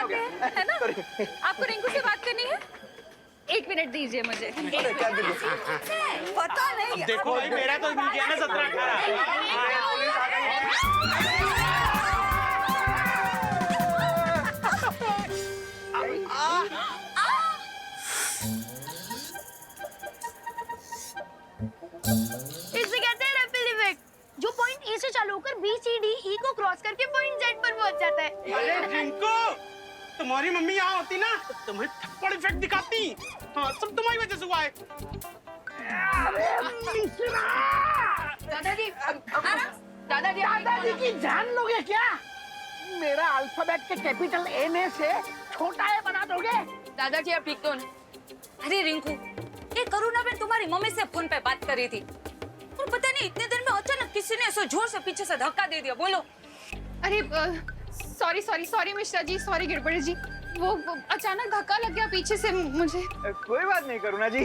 लोग हैं, है ना? आपको रिंकू से बात करनी है? 1 मिनट दीजिए मुझे। पता नहीं। देखो भाई, मेरा तो मिल गया ना 17-18। इसे कहते हैं रिपल इफेक्ट, जो पॉइंट ए से चालू होकर बी सी डी ई को क्रॉस करके पॉइंट जेड पर पहुंच जाता है। अरे रिंकू, तुम्हारी मम्मी यहाँ होती ना तो तुम्हें थप्पड़ इफेक्ट दिखाती। हाँ, सब तुम्हारी वजह से हुआ है। दादाजी, दादाजी की जान लोगे क्या? मेरा अल्फाबेट के कैपिटल ए में से छोटा ए बना दोगे? दादाजी आप ठीक तो नहीं? अरे रिंकू, ये करुणा बहन तुम्हारी मम्मी से फोन पे बात कर रही थी और पता नहीं इतने देर में अचानक किसी ने ऐसा जोर से पीछे से धक्का दे दिया। बोलो। अरे सॉरी मिश्रा जी, सॉरी गिरबड़े जी, वो अचानक धक्का लग गया पीछे से मुझे। कोई बात नहीं करुणा जी,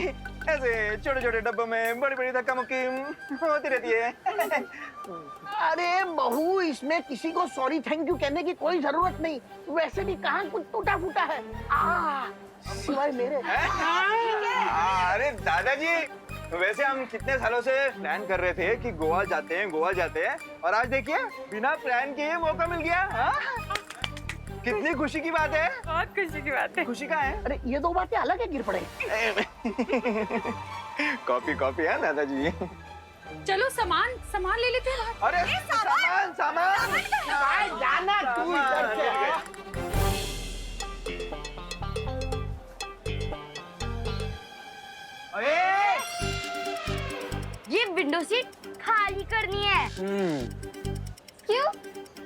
ऐसे छोटे छोटे डब्बों में बड़ी बड़ी धक्का मुक्की होती रहती है। अरे बहू, इसमें किसी को सॉरी थैंक यू कहने की कोई जरूरत नहीं। वैसे भी कहाँ कुछ टूटा फूटा है सिवाय मेरे। अरे दादाजी, वैसे हम कितने सालों से प्लान कर रहे थे कि गोवा जाते हैं और आज देखिए बिना प्लान किए मौका मिल गया। कितनी खुशी की बात है। बहुत खुशी की बात है। खुशी कहाँ है? अरे ये दो बातें अलग है गिरपड़े। कॉपी है दादाजी। चलो सामान ले लेते हैं। अरे सामान जाना तू इधर से। ये विंडो सीट खाली करनी है। क्यों?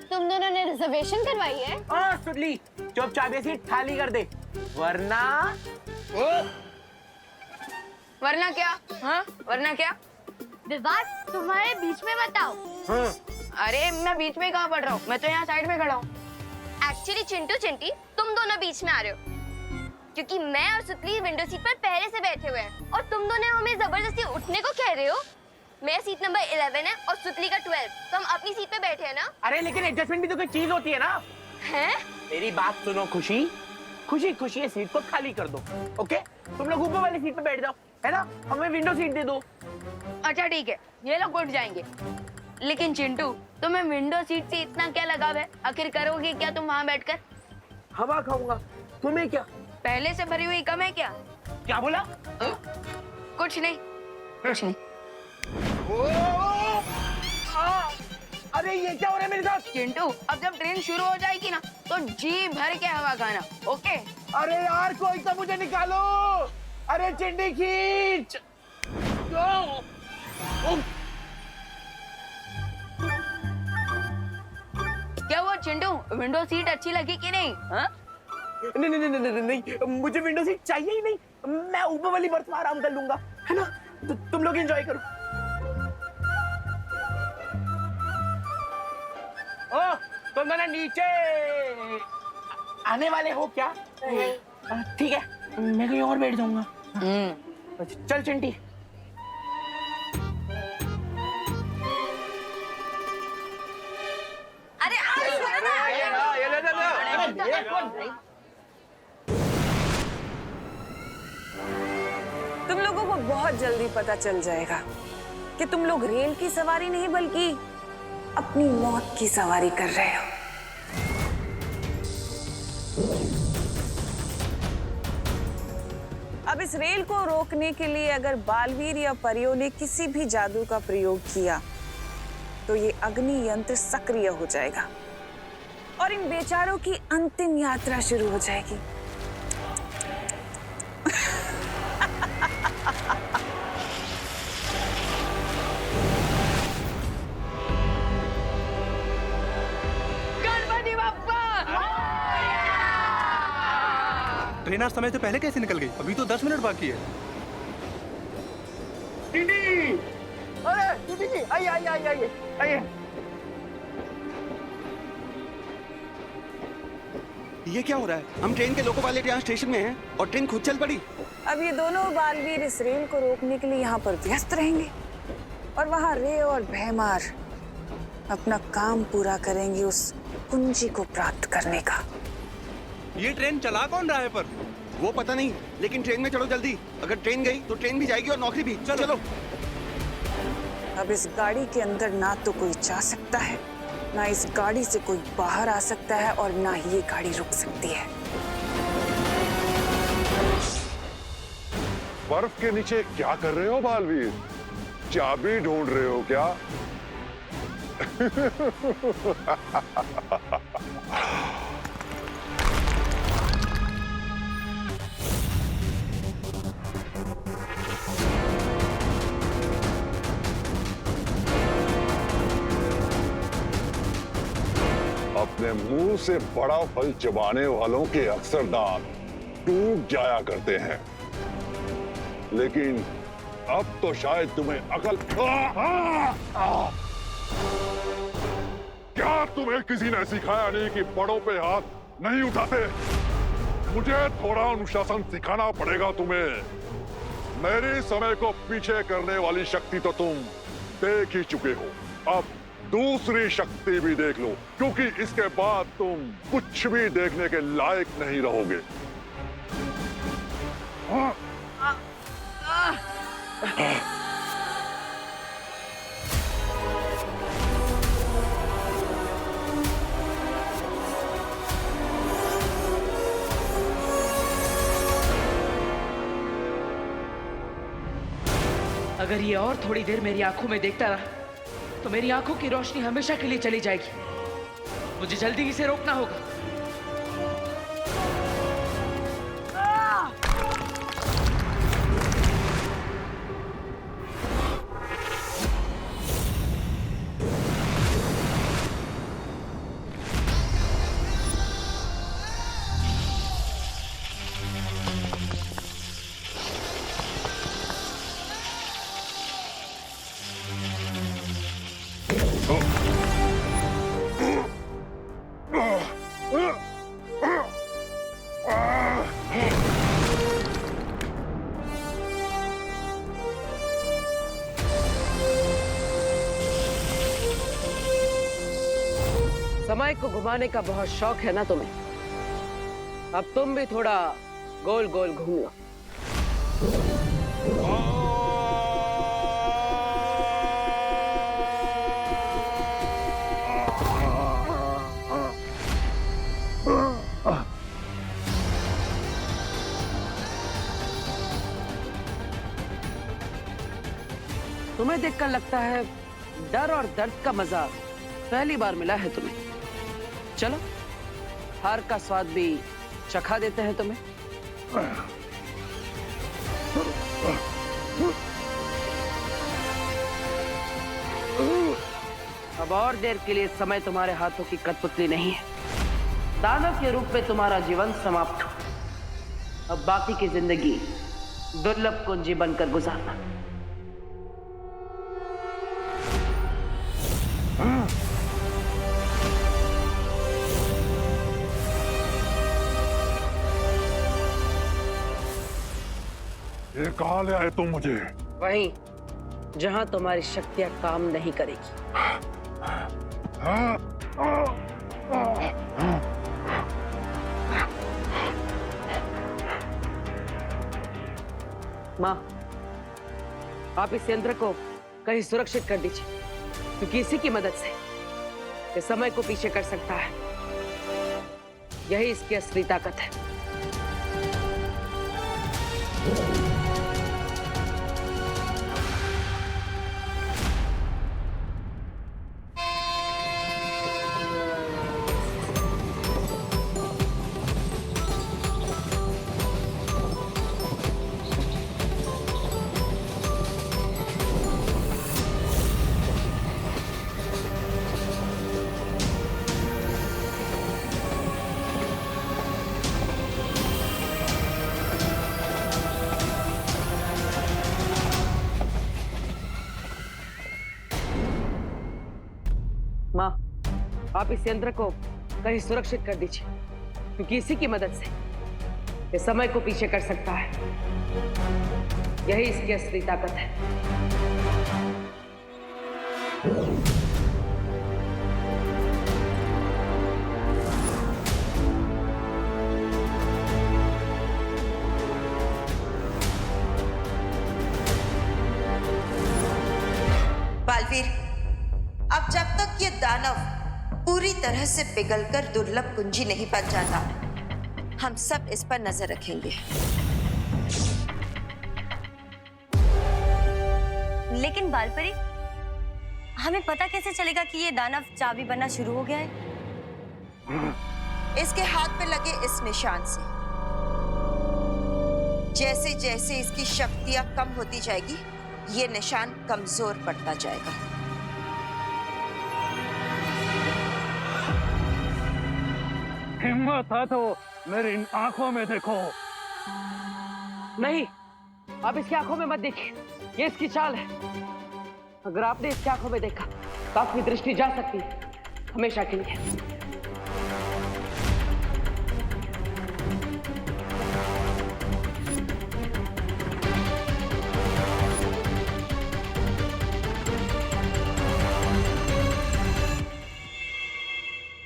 तुम दोनों ने रिजर्वेशन करवाई है? सुडली, चुपचाप ये सीट खाली कर दे, वरना क्या? हाँ? वरना क्या? विवाद तुम्हारे बीच में बताओ। अरे मैं बीच में कहाँ पढ़ रहा हूँ, मैं तो यहाँ साइड में खड़ा हूँ। एक्चुअली चिंटू चिंटी तुम दोनों बीच में आ रहे हो, क्योंकि मैं और सुतली विंडो सीट पर पहले से बैठे हुए हैं और तुम दोनों हमें जबरदस्ती उठने को कह रहे हो। मेरा सीट नंबर 11 है और सुतली का 12, तो हम अपनी सीट पे बैठे हैं ना। अरे लेकिन एडजस्टमेंट भी तो कोई चीज होती है ना। हैं? मेरी बात सुनो खुशी, खुशी ये सीट को खाली कर दो। ओके, तुम लोग ऊपर वाली सीट पे बैठ जाओ, है ना? हमें विंडो सीट दे दो। अच्छा ठीक है, ये लोग उठ जाएंगे। लेकिन चिंटू, तुम्हें विंडो सीट से इतना क्या लगाव है? आखिर करोगे क्या तुम वहाँ बैठकर? हवा खाऊंगा, तुम्हें क्या? पहले से भरी हुई कम है क्या? क्या बोला? कुछ नहीं। अरे ये क्या हो रहा है मेरे साथ? चिंटू, अब जब ट्रेन शुरू हो जाएगी ना तो जी भर के हवा खाना, ओके? अरे यार कोई तो मुझे निकालो। अरे चिंडी खींच। क्या हुआ चिंटू, विंडो सीट अच्छी लगी कि नहीं? हाँ? नहीं, मुझे विंडो सीट चाहिए ही नहीं। मैं ऊपर वाली बर्थ में आराम कर लूंगा, है ना? तो तुम लोग एंजॉय करो। ओ, तुम दोनों नीचे आने वाले हो क्या? ठीक है, मैं कहीं और बैठ जाऊंगा। चल चिंटी। तुम लोगों को बहुत जल्दी पता चल जाएगा कि तुम लोग रेल की सवारी नहीं बल्कि अपनी मौत की सवारी कर रहे हो। अब इस रेल को रोकने के लिए अगर बालवीर या परियों ने किसी भी जादू का प्रयोग किया तो ये अग्नि यंत्र सक्रिय हो जाएगा और इन बेचारों की अंतिम यात्रा शुरू हो जाएगी। ट्रेन आज समय से पहले कैसे निकल गई? अभी तो 10 मिनट बाकी है। अरे दीदी जी, आइए। ये क्या हो रहा है? हम ट्रेन के लोको पायलट यहाँ स्टेशन में हैं और ट्रेन खुद चल पड़ी। अब ये दोनों बालवीर इस रेल को रोकने के लिए यहाँ पर व्यस्त रहेंगे और वहाँ रे और भैमार अपना काम पूरा करेंगे उस कुंजी को प्राप्त करने का। ये ट्रेन चला कौन रहा है पर? वो पता नहीं, लेकिन ट्रेन में चलो जल्दी। अगर ट्रेन गई तो ट्रेन भी जाएगी और नौकरी भी। चलो। अब इस गाड़ी के अंदर ना तो कोई जा सकता है, ना इस गाड़ी से कोई बाहर आ सकता है, और ना ही ये गाड़ी रुक सकती है। बर्फ के नीचे क्या कर रहे हो बालवीर? चाबी ढूंढ रहे हो क्या? अपने मुंह से बड़ा फल चबाने वालों के अक्सर दांत टूट जाया करते हैं, लेकिन अब तो शायद तुम्हें अकल। क्या तुम्हें किसी ने सिखाया नहीं कि बड़ों पे हाथ नहीं उठाते? मुझे थोड़ा अनुशासन सिखाना पड़ेगा तुम्हें। मेरे समय को पीछे करने वाली शक्ति तो तुम देख ही चुके हो, अब दूसरी शक्ति भी देख लो, क्योंकि इसके बाद तुम कुछ भी देखने के लायक नहीं रहोगे। अगर ये और थोड़ी देर मेरी आंखों में देखता रहा तो मेरी आंखों की रोशनी हमेशा के लिए चली जाएगी। मुझे जल्दी इसे रोकना होगा। समय को घुमाने का बहुत शौक है ना तुम्हें? अब तुम भी थोड़ा गोल गोल घूम लो। तुम्हें देखकर लगता है डर और दर्द का मजा पहली बार मिला है तुम्हें। चलो हार का स्वाद भी चखा देते हैं तुम्हें। अब और देर के लिए समय तुम्हारे हाथों की कठपुतली नहीं है। दानव के रूप में तुम्हारा जीवन समाप्त हो। अब बाकी की जिंदगी दुर्लभ कुंजी बनकर गुजारना। ये कहाँ ले आए तुम मुझे? वहीं जहां तुम्हारी शक्तियां काम नहीं करेगी। माँ, आप इस यंत्र को कहीं सुरक्षित कर दीजिए, क्योंकि इसी की मदद से ये समय को पीछे कर सकता है। यही इसकी असली ताकत है। माँ, आप इस यंत्र को कहीं सुरक्षित कर दीजिए, क्योंकि इसी की मदद से ये समय को पीछे कर सकता है। यही इसकी असली ताकत है। दानव पूरी तरह से पिघलकर दुर्लभ कुंजी नहीं बन जाता। हम सब इस पर नजर रखेंगे। लेकिन बालपरी, हमें पता कैसे चलेगा कि ये दानव चाबी बनना शुरू हो गया है? इसके हाथ पे लगे इस निशान से जैसे जैसे इसकी शक्तियां कम होती जाएगी, ये निशान कमजोर पड़ता जाएगा। हिम्मत है तो मेरी इन आंखों में देखो। नहीं, आप इसकी आंखों में मत देखिए, ये इसकी चाल है। अगर आपने इसकी आंखों में देखा तो आपकी दृष्टि जा सकती है हमेशा के लिए।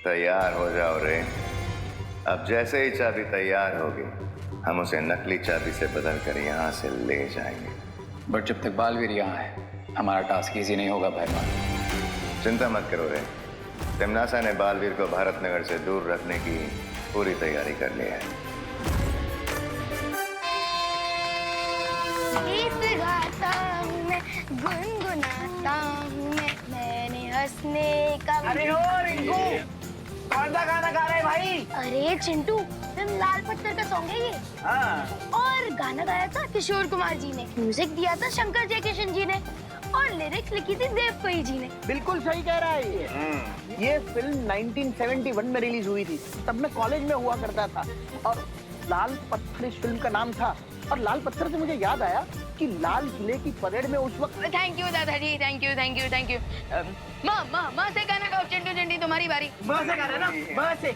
तैयार हो जाओ रे। अब जैसे ही चाबी तैयार होगी, हम उसे नकली चाबी से बदल कर यहाँ से ले जाएंगे। बट जब तक बालवीर यहाँ है, हमारा टास्क इजी नहीं होगा भैरवा। चिंता मत करो रे, तिमनासा ने बालवीर को भारत नगर से दूर रखने की पूरी तैयारी कर ली है। गीत गाता हूँ मैं, गुनगुनाता हूँ मैं, मैंने हंसने का। अरे ओ रिंकू, कौन सा गाना गा रहे हैं भाई? अरे चिंटू, फिल्म लाल पत्थर का सॉन्ग है ये। हाँ। और गाना गाया था किशोर कुमार जी ने, म्यूजिक दिया था शंकर जयकिशन जी ने, और लिरिक्स लिखी थी देव कोई जी ने। बिल्कुल सही कह रहा है ये फिल्म 1971 में रिलीज हुई थी, तब मैं कॉलेज में हुआ करता था, और लाल पत्थर इस फिल्म का नाम था। और लाल पत्थर से मुझे याद आया कि लाल किले की परेड में उस वक्त। थैंक यू दादाजी, thank you thank you thank you. माँ से गाना गाओ। चिंटू चिंटी तुम्हारी बारी। माँ से गाना ना, माँ से।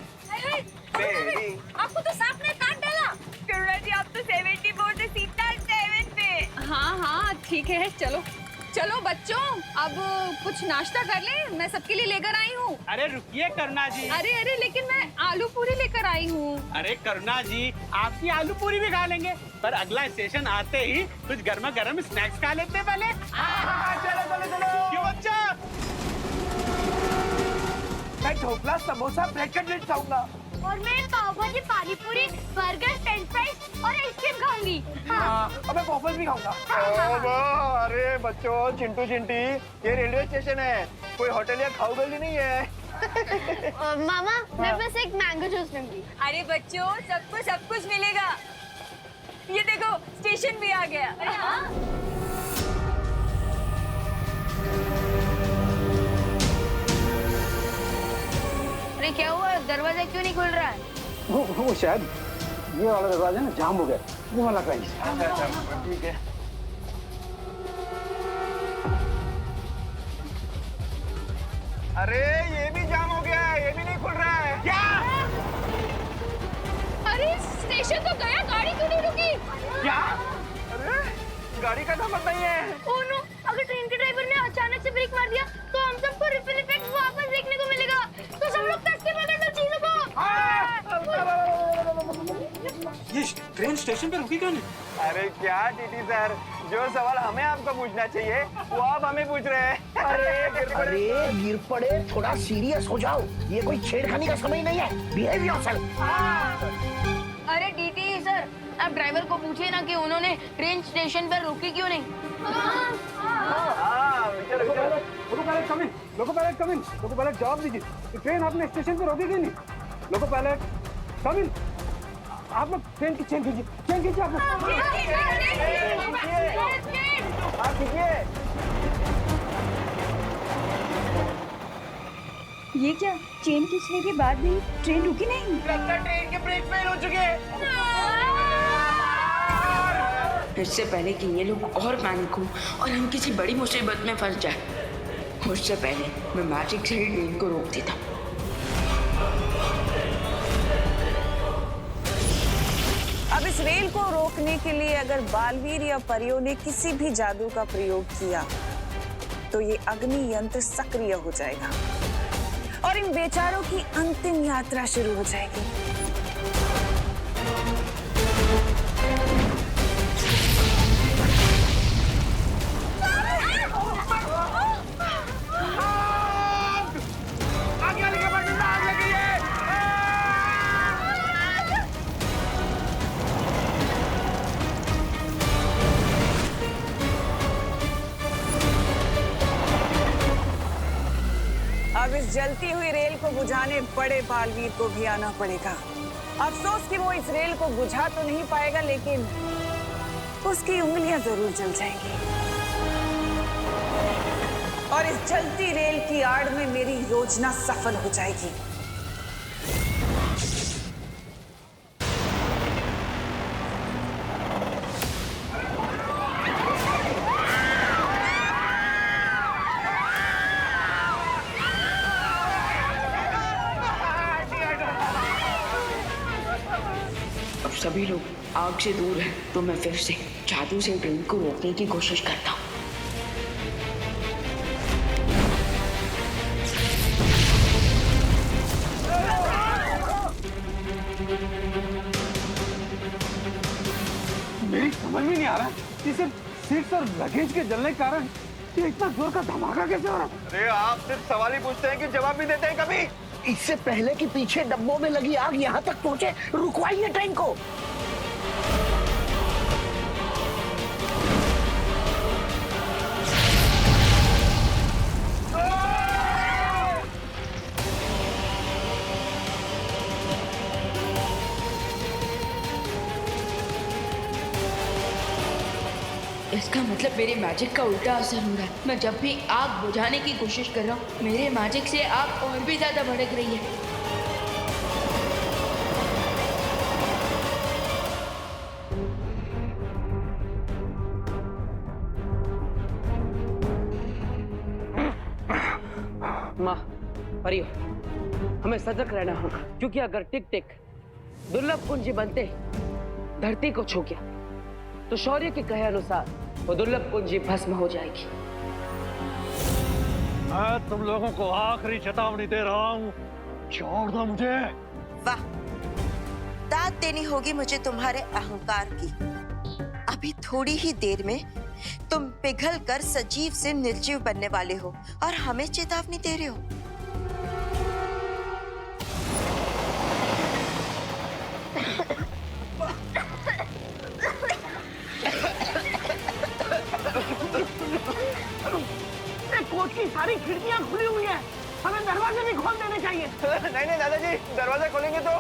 आपको तो सांप ने काट डाला। करुणा जी, आप तो 74 से सीधा 7 पे। हाँ ठीक है, चलो चलो बच्चों, अब कुछ नाश्ता कर ले, मैं सबके लिए लेकर आई हूँ। अरे रुकिए करुणा जी। अरे लेकिन मैं आलू पूरी लेकर आई हूँ। अरे करुणा जी, आपकी आलू पूरी भी खा लेंगे, पर अगला स्टेशन आते ही कुछ गर्मा गर्म स्नैक्स खा लेते हैं पहले। चलो। क्यों बच्चा? मैं ढोकला, समोसा, ब्रेड कटलेट खाऊंगा। और मैं पाव भाजी, पानी पूरी, बर्गर, फ्रेंच फ्राइज और आइसक्रीम खाऊंगी। और मैं वॉफल्स भी खाऊंगा। अरे बच्चों, चिंटू चिंटी, ये रेलवे स्टेशन है, कोई होटल या खाऊ गली नहीं है। मामा, मैं बस एक मैंगो जूस लूंगी। अरे बच्चों, सबको सब कुछ मिलेगा। ये देखो, स्टेशन भी आ गया। अरे हाँ। अरे क्या हुआ, दरवाजा क्यों नहीं खुल रहा है? वो शायद ये वाला दरवाजा ना जाम हो गया, वो वाला कहीं। ठीक है। अरे ये भी जाम हो गया है, ये भी नहीं खुल रहा है। क्या? अरे स्टेशन तो गया, गाड़ी क्यों नहीं रुकी? क्या? अरे गाड़ी का नंबर नहीं है। ओह नो, अगर ट्रेन के ड्राइवर ने अचानक से ब्रेक मार दिया तो हम सबको रिपल इफेक्ट वापस देखने को मिलेगा। तो सब लोग तक के पकड़ लो चीजों को। ये ट्रेन स्टेशन पे रुकी क्यों नहीं? अरे क्या टीटी सर, जो सवाल हमें आपको पूछना चाहिए वो आप हमें पूछ रहे हैं। अरे गिर पड़े, थोड़ा सीरियस हो जाओ, ये कोई छेड़खानी का समय नहीं है। Behave yourself. अरे डीटी सर, आप ड्राइवर को पूछिए ना कि उन्होंने ट्रेन स्टेशन पर रुकी क्यों नहीं। लोको पायलट जवाब दीजिए, ट्रेन आपने स्टेशन पे रोकी क्यों नहीं? लोको पायलट कम इन। आप लोग ट्रेन की चेन खींचिए आप लोग। ये क्या, चेन खींचने के बाद भी ट्रेन रुकी नहीं? ट्रेन के ब्रेक फेल हो चुके हैं। इससे पहले कि ये लोग और पैनिक हो और हम किसी बड़ी मुसीबत में फंस जाए, उससे पहले मैं मैजिक से ही ट्रेन को रोक देता। अब इस रेल को रोकने के लिए अगर बालवीर या परियों ने किसी भी जादू का प्रयोग किया तो ये अग्नि यंत्र सक्रिय हो जाएगा और इन बेचारों की अंतिम यात्रा शुरू हो जाएगी। जलती हुई रेल को बुझाने बड़े बालवीर को भी आना पड़ेगा। अफसोस कि वो इस रेल को बुझा तो नहीं पाएगा, लेकिन उसकी उंगलियां जरूर जल जाएंगी। और इस जलती रेल की आड़ में मेरी योजना सफल हो जाएगी। अब सभी लोग आग से दूर हैं, तो मैं फिर से जादू से ट्रेन को रोकने की कोशिश करता हूँ। मेरी समझ में नहीं आ रहा कि सिर्फ सीट्स और लगेज के जलने के कारण ये इतना जोर का धमाका कैसे हो रहा है? अरे आप सिर्फ सवाल ही पूछते हैं कि जवाब भी देते हैं कभी? इससे पहले कि पीछे डब्बों में लगी आग यहाँ तक पहुंचे, रुकवाइए ट्रेन को। इसका मतलब मेरे मैजिक का उल्टा असर हो रहा है। मैं जब भी आग बुझाने की कोशिश कर रहा हूँ, मेरे मैजिक से आग और भी ज्यादा भड़क रही है। माँ, परियो, हमें सतर्क रहना होगा, क्योंकि अगर टिक टिक दुर्लभ कुंजी बनते धरती को छू गया तो शौर्य के कहे अनुसार वो दुर्लभ कुंजी भस्म हो जाएगी। मैं तुम लोगों को आखिरी चेतावनी दे रहा हूँ, छोड़ दो मुझे। वाह, दाद देनी होगी मुझे तुम्हारे अहंकार की। अभी थोड़ी ही देर में तुम पिघल कर सजीव से निर्जीव बनने वाले हो और हमें चेतावनी दे रहे हो। कोच की सारी खिड़कियां खुली हुई हैं, हमें दरवाजे भी खोल देने चाहिए। नहीं नहीं दादाजी, दरवाजा खोलेंगे तो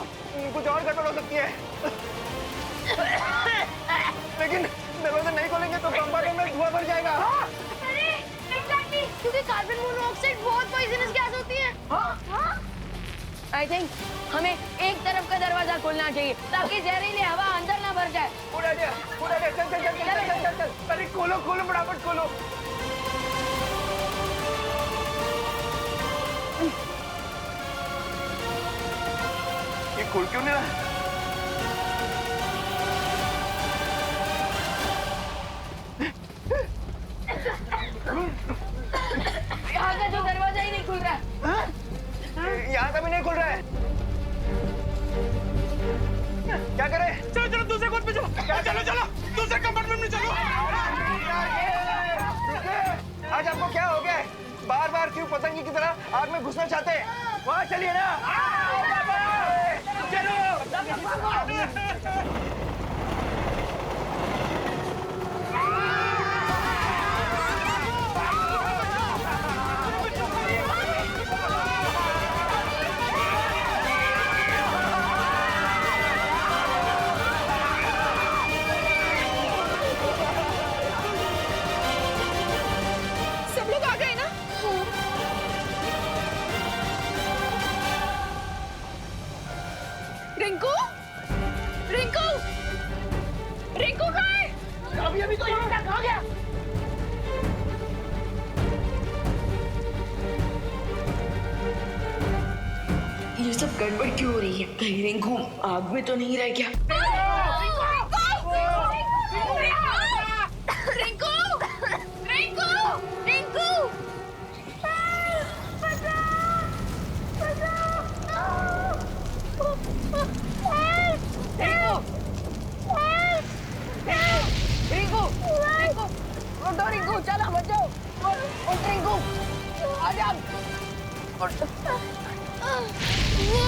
कुछ और गड़बड़ हो सकती है। लेकिन दरवाजा नहीं खोलेंगे तो कंपार्टमेंट में धुआं भर जाएगा। अरे एग्जैक्टली, क्योंकि कार्बन मोनोऑक्साइड बहुत पॉइजनस गैस होती है। आई थिंक हमें एक तरफ का दरवाजा खोलना चाहिए ताकि जहरीली हवा अंदर ना भर जाए। उड़ा दिया, चल चल चल चल चल चल चल। अरे खोलो खोलो, फटाफट खोलो। ये खुल क्यों नहीं रहा? यहाँ का जो दरवाजा ही नहीं खुल रहा है। यहाँ का भी नहीं खुल रहा है। क्या करें? चलो चलो दूसरे कोच पे चलो। चलो चलो दूसरे कंपार्टमेंट में चलो। आज आपको क्या हो गया? बार बार क्यों पतंगी की तरह आग में घुसना चाहते हैं? वहाँ चलिए ना। चलो। सब लोग आ गए ना? रिंकू, रिंकू, रिंकू कहाँ है? अभी तो यहाँ तक आ गया। ये सब गड़बड़ क्यों हो रही है? कहीं रिंकू आग में तो नहीं रह गया? रिंकू, रिंकू, रिंकू, रिंकू, रिंकू, उठो रिंकू, चलो बचाओ। उठ रिंकू, आजा। वो